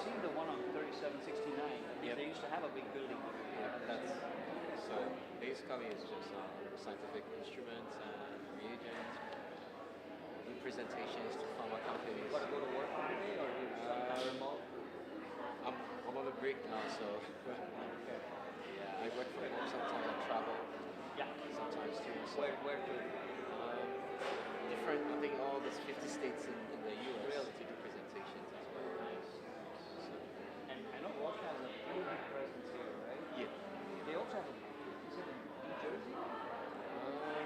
seen the one on 3769. Yep. They used to have a big building over here. So basically it's just scientific instruments and reagents, new presentations to pharma companies. You got to go to work every day, or you sometimes remote? I'm on a break now, so yeah, I work from home. Sometimes I travel, Yeah. sometimes too. So Where to? different, I think all these 50 states in the U.S. Really? to do presentations as well. So, And I know Roche has a pretty big presence here, right? yeah. They also have a, is it in New Jersey?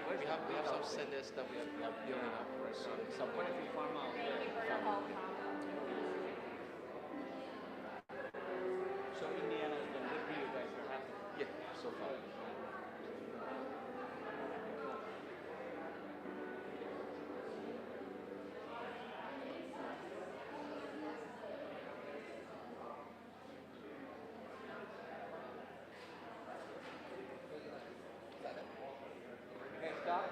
Where's We have the some outfit? centers that we are building up. So So quite a few pharma out there. So Indiana's been good for you guys. You're happy. yeah, so far. Okay, stop.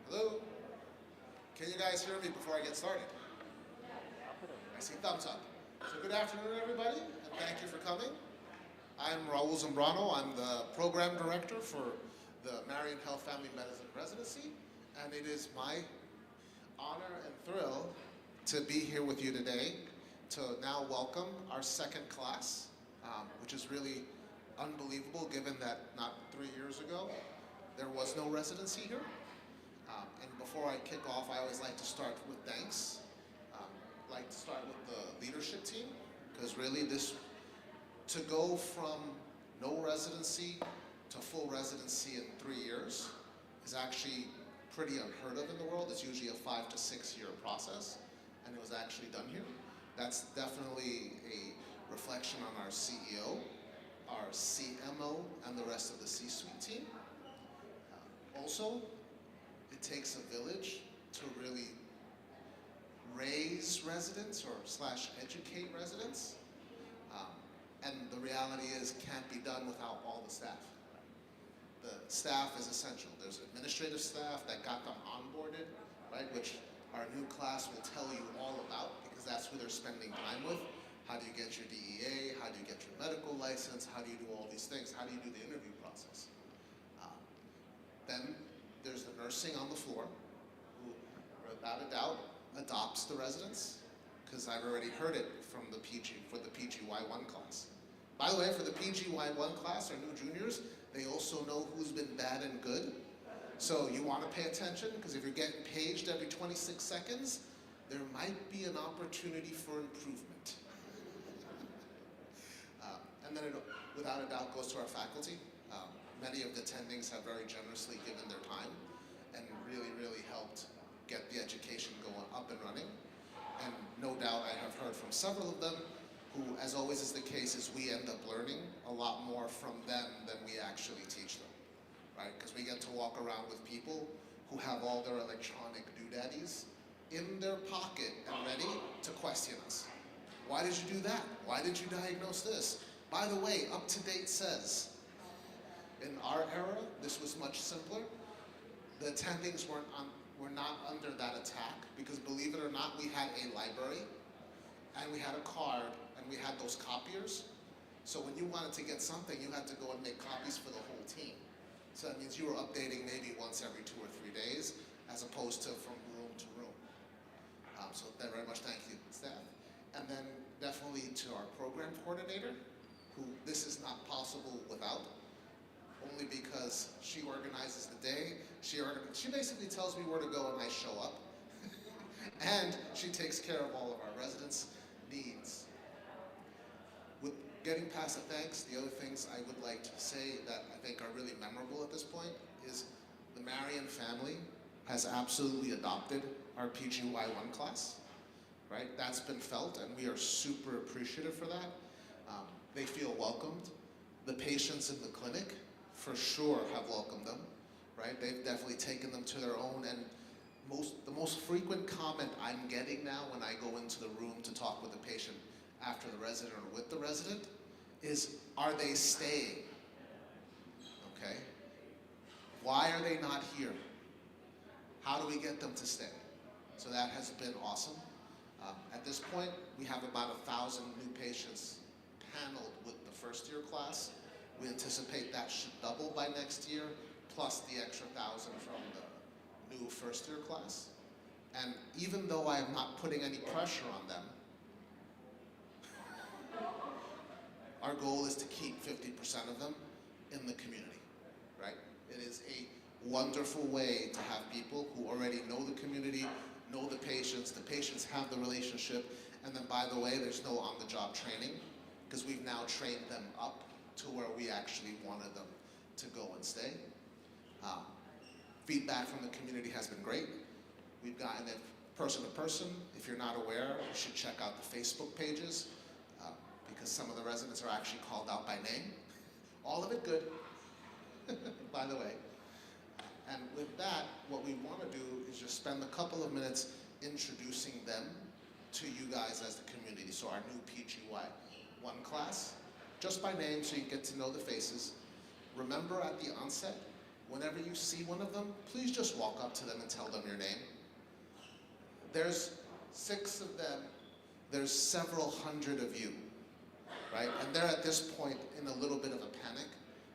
Hello? Can you guys hear me before I get started? I see thumbs up. So good afternoon, everybody, and thank you for coming. I'm Raul Zambrano. I'm the program director for the Marion Health Family Medicine Residency, and it is my honor and thrill to be here with you today to now welcome our second class, which is really unbelievable given that not 3 years ago there was no residency here. And before I kick off, I always like to start with thanks. Like to start with the leadership team, because really to go from no residency to full residency in 3 years is actually pretty unheard of in the world. It's usually a 5 to 6 year process, and it was actually done here. That's definitely a reflection on our CEO, our CMO, and the rest of the C-suite team. Also, it takes a village to really raise residents or slash educate residents. And the reality is can't be done without all the staff. The staff is essential. There's administrative staff that got them onboarded, right, which our new class will tell you all about because that's who they're spending time with. How do you get your DEA? How do you get your medical license? How do you do all these things? How do you do the interview process? Then there's the nursing on the floor who, without a doubt, adopts the residents, because I've already heard it from the for the PGY1 class. By the way, for the PGY1 class, our new juniors, they also know who's been bad and good. So you want to pay attention, because if you're getting paged every 26 seconds, there might be an opportunity for improvement. And then it, without a doubt, goes to our faculty. Many of the attendings have very generously given their time and really, really helped get the education going up and running. And no doubt I have heard from several of them who, as always is the case, is we end up learning a lot more from them than we actually teach them, right? Because we get to walk around with people who have all their electronic doodaddies in their pocket and ready to question us. Why did you do that? Why did you diagnose this? By the way, Up to Date says, in our era, this was much simpler. The attendings were not under that attack because, believe it or not, we had a library and we had a card and we had those copiers. So when you wanted to get something, you had to go and make copies for the whole team. So that means you were updating maybe once every 2 or 3 days as opposed to from room to room. So very much thank you, staff. And then definitely to our program coordinator, who this is not possible without. Only because she organizes the day, she basically tells me where to go and I show up. And she takes care of all of our residents' needs. With getting past the thanks, the other things I would like to say that I think are really memorable at this point is the Marion family has absolutely adopted our PGY1 class, right? That's been felt and we are super appreciative for that. They feel welcomed. The patients in the clinic for sure have welcomed them. right? They've definitely taken them to their own, and the most frequent comment I'm getting now when I go into the room to talk with the patient after the resident or with the resident is, are they staying? Okay? Why are they not here? How do we get them to stay? So that has been awesome. At this point, we have about 1,000 new patients paneled with the first year class. We anticipate that should double by next year, plus the extra 1,000 from the new first year class. And even though I am not putting any pressure on them, our goal is to keep 50% of them in the community, right? It is a wonderful way to have people who already know the community, know the patients have the relationship, and then by the way, there's no on-the-job training, because we've now trained them up to where we actually wanted them to go and stay. Feedback from the community has been great. We've gotten it person to person. If you're not aware, you should check out the Facebook pages, because some of the residents are actually called out by name. All of it good, by the way. And with that, what we want to do is just spend a couple of minutes introducing them to you guys as the community. So our new PGY1 class, just by name so you get to know the faces. Remember at the onset, whenever you see one of them, please just walk up to them and tell them your name. There's 6 of them, there's several hundred of you, right? And they're at this point in a little bit of a panic,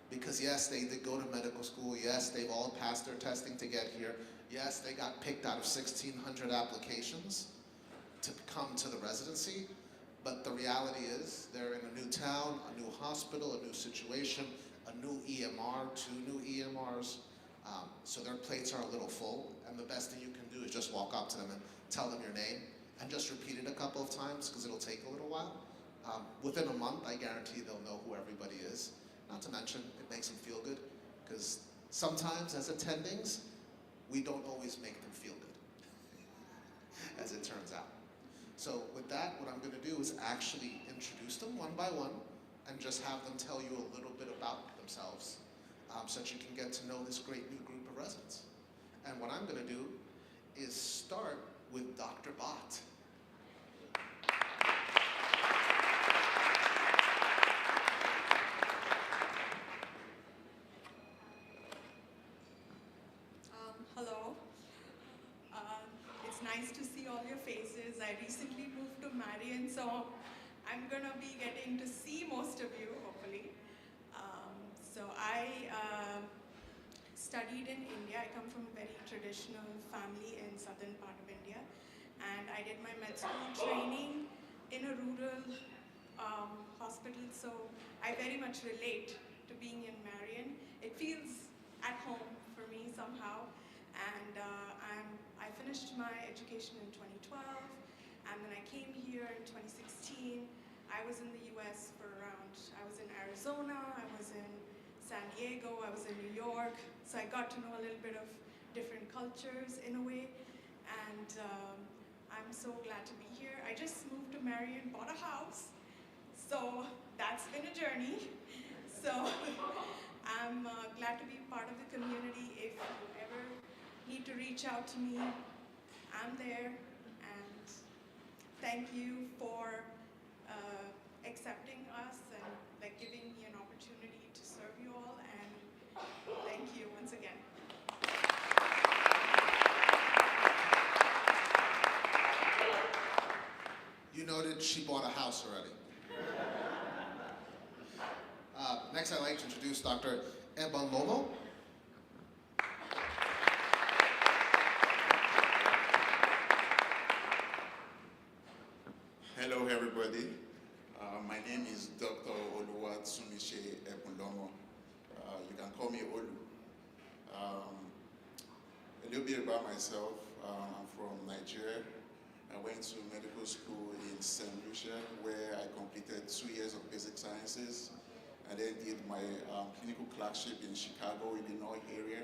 because yes, they did go to medical school, yes, they've all passed their testing to get here, yes, they got picked out of 1,600 applications to come to the residency, but the reality is they're in a new town, a new hospital, a new situation, a new EMR, 2 new EMRs, so their plates are a little full, and the best thing you can do is just walk up to them and tell them your name, and just repeat it a couple of times, because it'll take a little while. Within a month, I guarantee they'll know who everybody is. Not to mention, it makes them feel good, because sometimes as attendings, we don't always make them feel good, as it turns out. So with that, what I'm going to do is actually introduce them one by one, and just have them tell you a little bit about themselves, so that you can get to know this great new group of residents. And what I'm going to do is start with Dr. Bott. Hello. It's nice to see all your faces. I recently moved to Marion, so I'm going to be getting to see most of you, hopefully. So I studied in India. I come from a very traditional family in southern part of India. And I did my med school training in a rural hospital, so I very much relate to being in Marion. It feels at home for me somehow. And I finished my education in 2012, and then I came here in 2016. I was in the US for I was in Arizona, I was in San Diego, I was in New York, so I got to know a little bit of different cultures in a way, and I'm so glad to be here. I just moved to Marion, bought a house, so that's been a journey. So I'm glad to be part of the community. If you ever need to reach out to me, I'm there, and thank you for accepting us and giving me an opportunity to serve you all, and thank you once again. You noted she bought a house already. Next, I'd like to introduce Dr. Ebonlomo. Hello, everybody. My name is Dr. Oluwatsumiche Ebonlomo. You can call me Olu. A little bit about myself. I'm from Nigeria. I went to medical school in St. Lucia, where I completed 2 years of basic sciences, and then did my clinical clerkship in Chicago, Illinois area.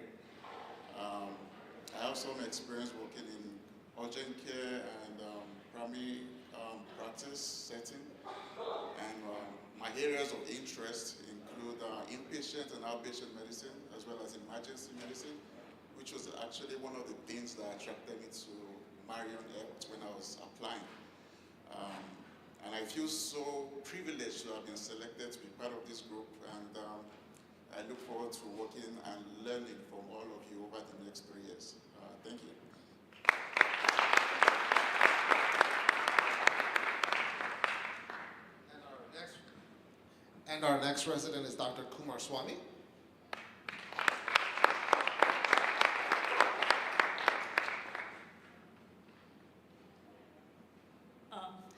I have some experience working in urgent care and primary practice setting. And my areas of interest include inpatient inpatient and outpatient medicine, as well as emergency medicine, which was actually one of the things that attracted me to Marion Health when I was applying. And I feel so privileged to have been selected to be part of this group, and I look forward to working and learning from all of you over the next 3 years. Thank you. And our next resident is Dr. Kumar Swami.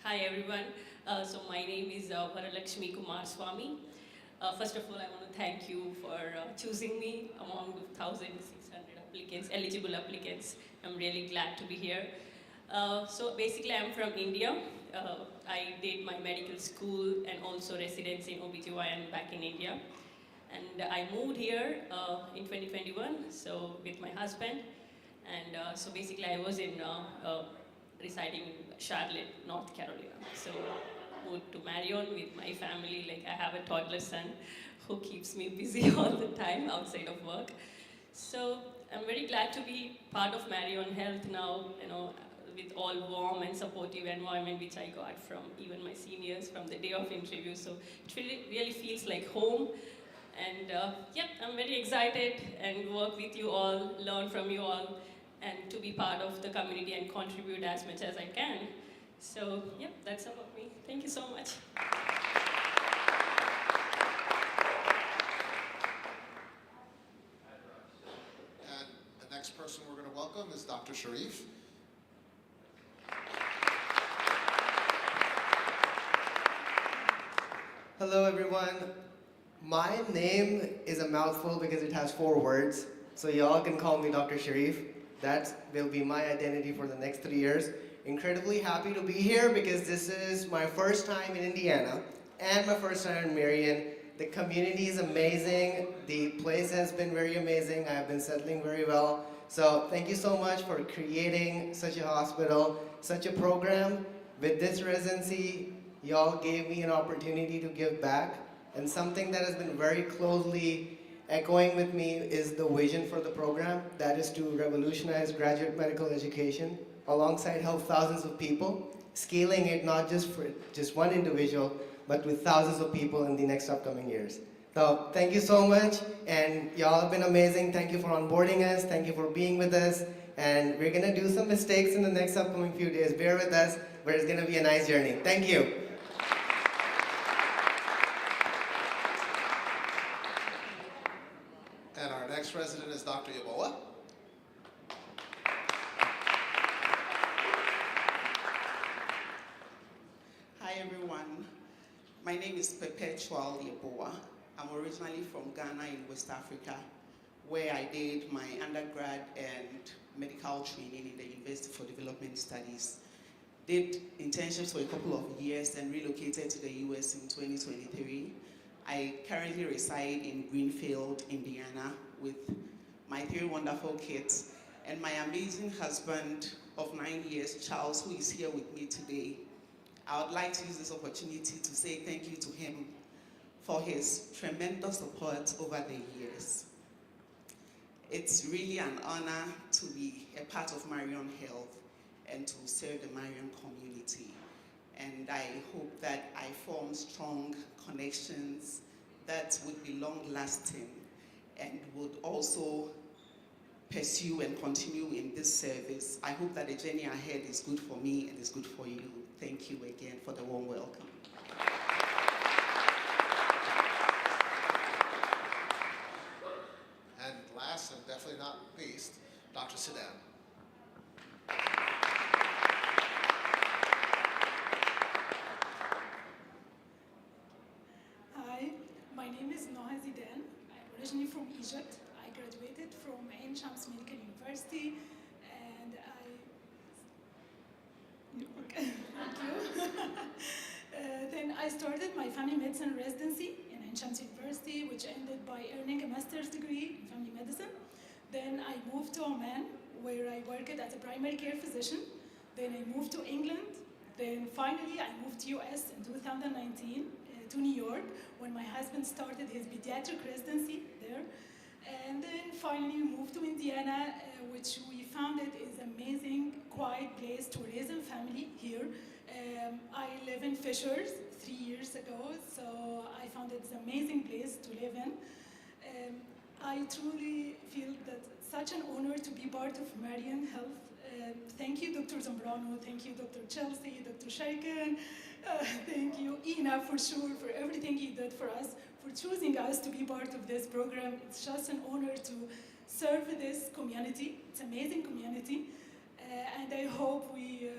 Hi everyone. So my name is Varalakshmi Kumar Swami. First of all, I want to thank you for choosing me among the 1,600 applicants, eligible applicants. I'm really glad to be here. So basically, I'm from India. I did my medical school and also residency in OBGYN back in India. And I moved here in 2021, so with my husband. And so basically, I was in residing in Charlotte, North Carolina. So moved to Marion with my family. Like, I have a toddler son who keeps me busy all the time outside of work. So I'm very glad to be part of Marion Health now, with all warm and supportive environment which I got from even my seniors from the day of interview. So it really feels like home. And I'm very excited and work with you all, learn from you all, and to be part of the community and contribute as much as I can. So that's about me. Thank you so much. And the next person we're going to welcome is Dr. Sharif. Hello everyone. My name is a mouthful because it has 4 words, so y'all can call me Dr. Sharif. That will be my identity for the next 3 years. Incredibly happy to be here because this is my first time in Indiana and my first time in Marion. The community is amazing. The place has been very amazing. I have been settling very well. So thank you so much for creating such a hospital, such a program. With this residency, y'all gave me an opportunity to give back. And something that has been very closely echoing with me is the vision for the program. That is to revolutionize graduate medical education alongside help thousands of people, scaling it not just for just one individual, but with thousands of people in the next upcoming years. So thank you so much, and y'all have been amazing. Thank you for onboarding us. Thank you for being with us. And we're gonna do some mistakes in the next upcoming few days. Bear with us, but it's gonna be a nice journey. Thank you. And our next resident is Dr. Yaboa. Hi everyone, my name is Perpetual Yeboah. I'm originally from Ghana in West Africa, where I did my undergrad and medical training in the University for Development Studies. Did internships for a couple of years and relocated to the US in 2023. I currently reside in Greenfield, Indiana, with my 3 wonderful kids and my amazing husband of 9 years, Charles, who is here with me today. I would like to use this opportunity to say thank you to him for his tremendous support over the years. It's really an honor to be a part of Marion Health and to serve the Marion community. And I hope that I form strong connections that would be long-lasting and would also pursue and continue in this service. I hope that the journey ahead is good for me and is good for you. Thank you again for the warm welcome. And last and definitely not least, Dr. Sedan. Hi, my name is Noha Zidan. I'm originally from Egypt. I graduated from Ain Shams Medical University, and okay, thank you. Then I started my family medicine residency in Ain Shams University, which ended by earning a master's degree in family medicine. Then I moved to Oman, where I worked as a primary care physician. Then I moved to England. Then finally I moved to US in 2019 to New York when my husband started his pediatric residency there. And then finally we moved to Indiana, which we found it is amazing, quiet place to raise a family here. I live in Fishers 3 years ago, so I found it's an amazing place to live in. I truly feel that it's such an honor to be part of Marion Health. Thank you, Dr. Zambrano. Thank you, Dr. Chelsea, Dr. Shaikan. Thank you, Ina, for sure, for everything you did for us, for choosing us to be part of this program. It's just an honor to serve this community. It's an amazing community. And I hope we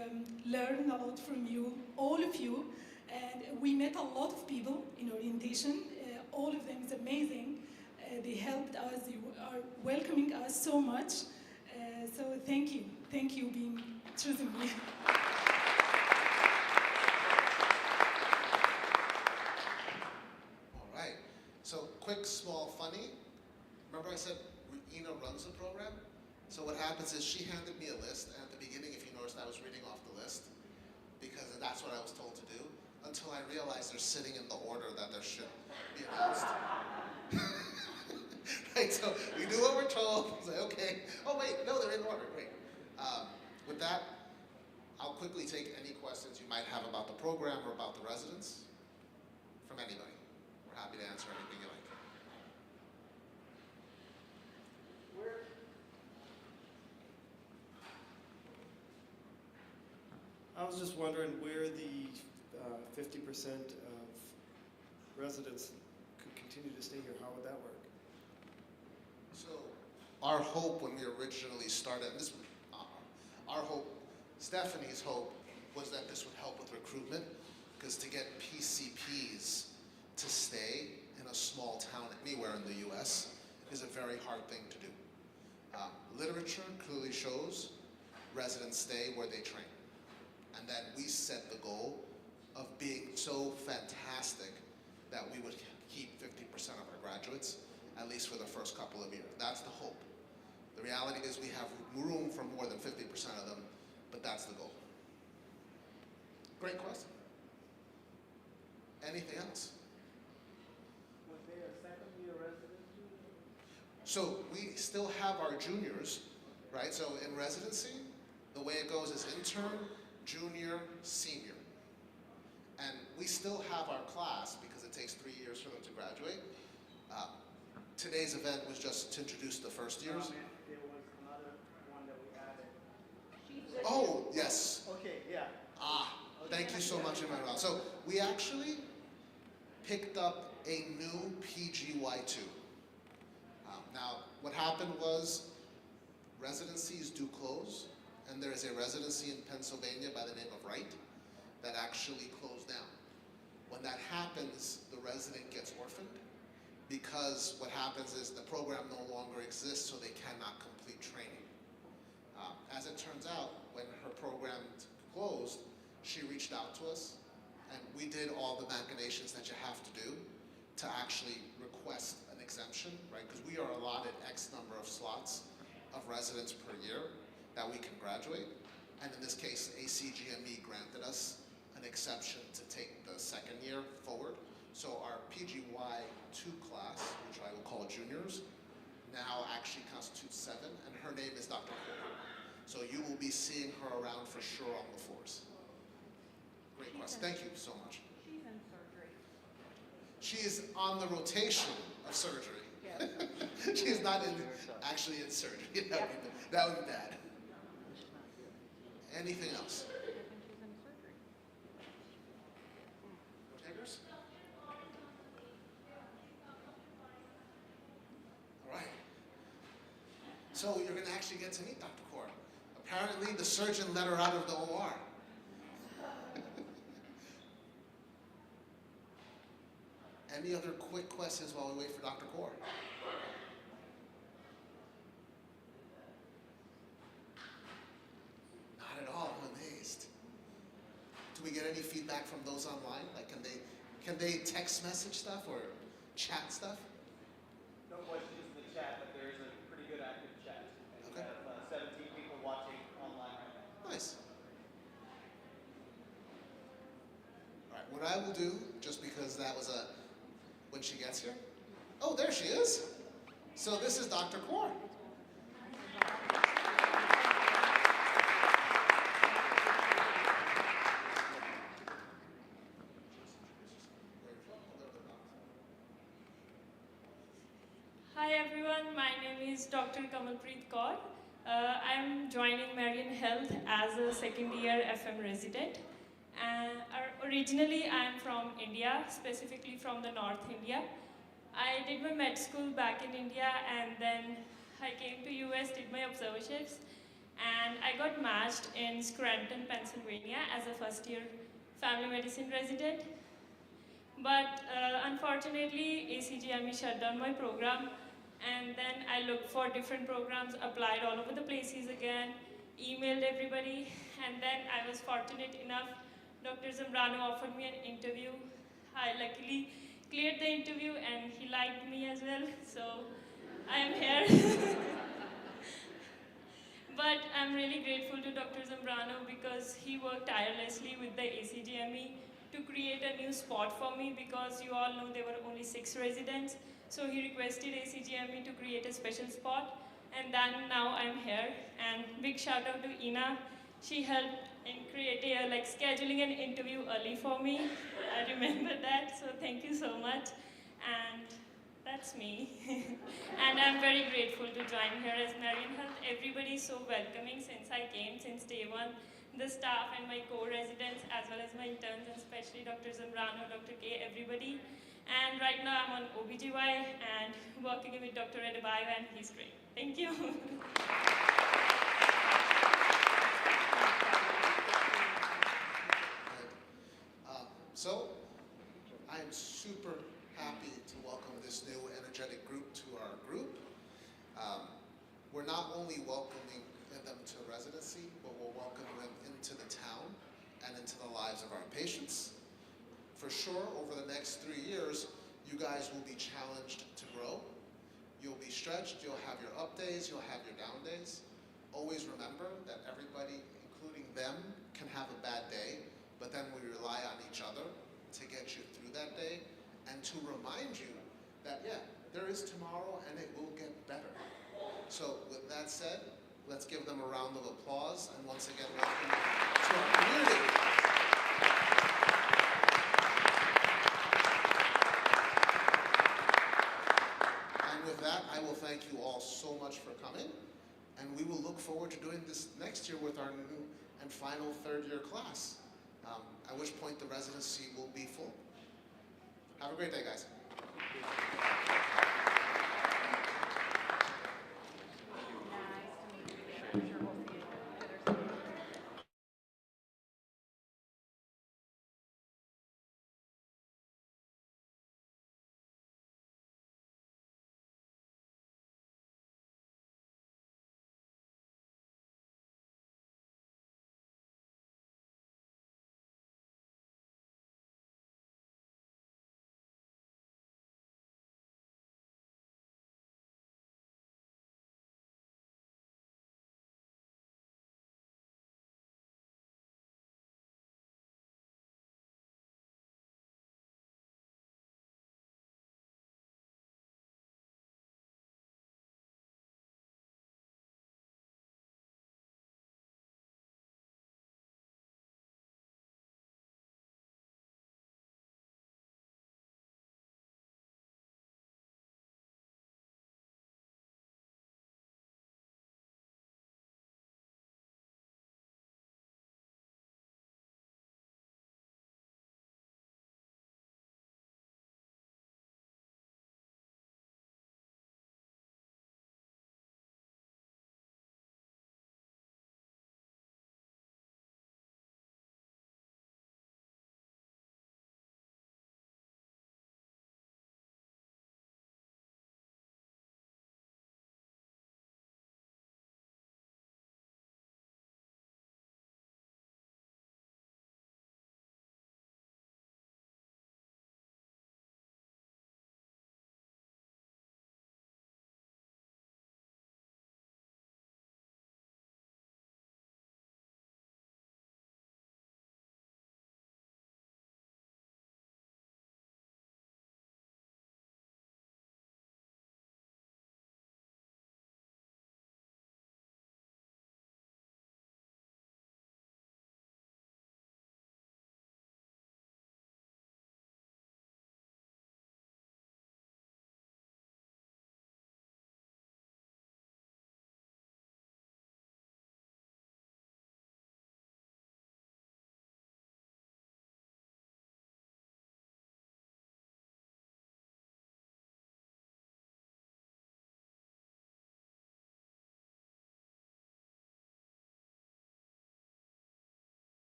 learn a lot from you, all of you. And we met a lot of people in orientation. All of them is amazing. They helped us. You are welcoming us so much. So thank you. Thank you being choosing me. All right. So quick, small, funny. Remember I said Ina runs the program? So what happens is she handed me a list, and at the beginning, if you noticed, I was reading off the list because that's what I was told to do, until I realized they're sitting in the order that there should be announced. Right, so we do what we're told. It's like, okay. Oh wait, no, they're in order. Great. With that, I'll quickly take any questions you might have about the program or about the residents from anybody. We're happy to answer anything you like. I was just wondering where the 50% of residents could continue to stay here. How would that work? So our hope when we originally started, our hope, Stephanie's hope, was that this would help with recruitment, because to get PCPs to stay in a small town anywhere in the US is a very hard thing to do. Literature clearly shows residents stay where they train. And that we set the goal of being so fantastic that we would keep 50% of our graduates, at least for the first couple of years. That's the hope. The reality is we have room for more than 50% of them, but that's the goal. Great question. Anything else? Was there a second-year residency? So we still have our juniors, right? So in residency, the way it goes is intern, junior, senior. And we still have our class because it takes 3 years for them to graduate. Today's event was just to introduce the first years. There was another one that we added. Oh, yes. Okay, yeah. Thank you so much, Emmanuel. So we actually picked up a new PGY2. Now, what happened was residencies do close, and there is a residency in Pennsylvania by the name of Wright that actually closed down. When that happens, the resident gets orphaned because what happens is the program no longer exists, so they cannot complete training. As it turns out, when her program closed, she reached out to us, and we did all the machinations that you have to do to actually request an exemption, right? Because we are allotted X number of slots of residents per year that we can graduate. And in this case, ACGME granted us an exception to take the second year forward. So our PGY2 class, which I will call juniors, now actually constitutes 7, and her name is Dr. Cole. So you will be seeing her around for sure on the floors. Great question. Thank you so much. She's in surgery. She is on the rotation of surgery. Yes. She is not actually in surgery. That would be bad. Anything else? I think she's in surgery. Takers? All right. So you're going to actually get to meet Dr. Kaur. Apparently, the surgeon let her out of the OR. Any other quick questions while we wait for Dr. Kaur? Not at all. I'm amazed. Do we get any feedback from those online? Like, can they text message stuff or chat stuff? No questions in the chat, but there is a pretty good active chat. And Okay. we have 17 people watching online right now. Nice. All right, what I will do, just because because that was when she gets here. Oh, there she is. So this is Dr. Kaur. Hi everyone, my name is Dr. Kamalpreet Kaur. I'm joining Marion Health as a second year FM resident. Originally I'm from India, specifically from the North India. I did my med school back in India and then I came to US, did my observerships, and I got matched in Scranton, Pennsylvania as a first year family medicine resident. But unfortunately, ACGME shut down my program, and then I looked for different programs, applied all over the places again, emailed everybody, and then I was fortunate enough, Dr. Zambrano offered me an interview. I luckily cleared the interview and he liked me as well, so I am here. But I'm really grateful to Dr. Zambrano because he worked tirelessly with the ACGME to create a new spot for me because you all know there were only 6 residents. So he requested ACGME to create a special spot, and then now I'm here. And big shout out to Ina. She helped in creating, scheduling an interview early for me. I remember that, so thank you so much. And that's me. And I'm very grateful to join here as Marion Health. Everybody is so welcoming since I came, since day one. The staff and my co-residents, as well as my interns, and especially Dr. Zambrano, Dr. K, everybody. And right now I'm on OBGY and working with Dr. Adebayo, and he's great. Thank you. So, I'm super happy to welcome this new energetic group to our group. We're not only welcoming them to residency, but we're welcoming them into the town and into the lives of our patients. For sure, over the next 3 years, you guys will be challenged to grow. You'll be stretched, you'll have your up days, you'll have your down days. Always remember that everybody, including them, can have a bad day, but then we rely on each other to get you through that day and to remind you that, yeah, there is tomorrow and it will get better. So with that said, let's give them a round of applause and once again welcome them to our community. And with that, I will thank you all so much for coming, and we will look forward to doing this next year with our new and final third-year class, at which point the residency will be full. Have a great day, guys.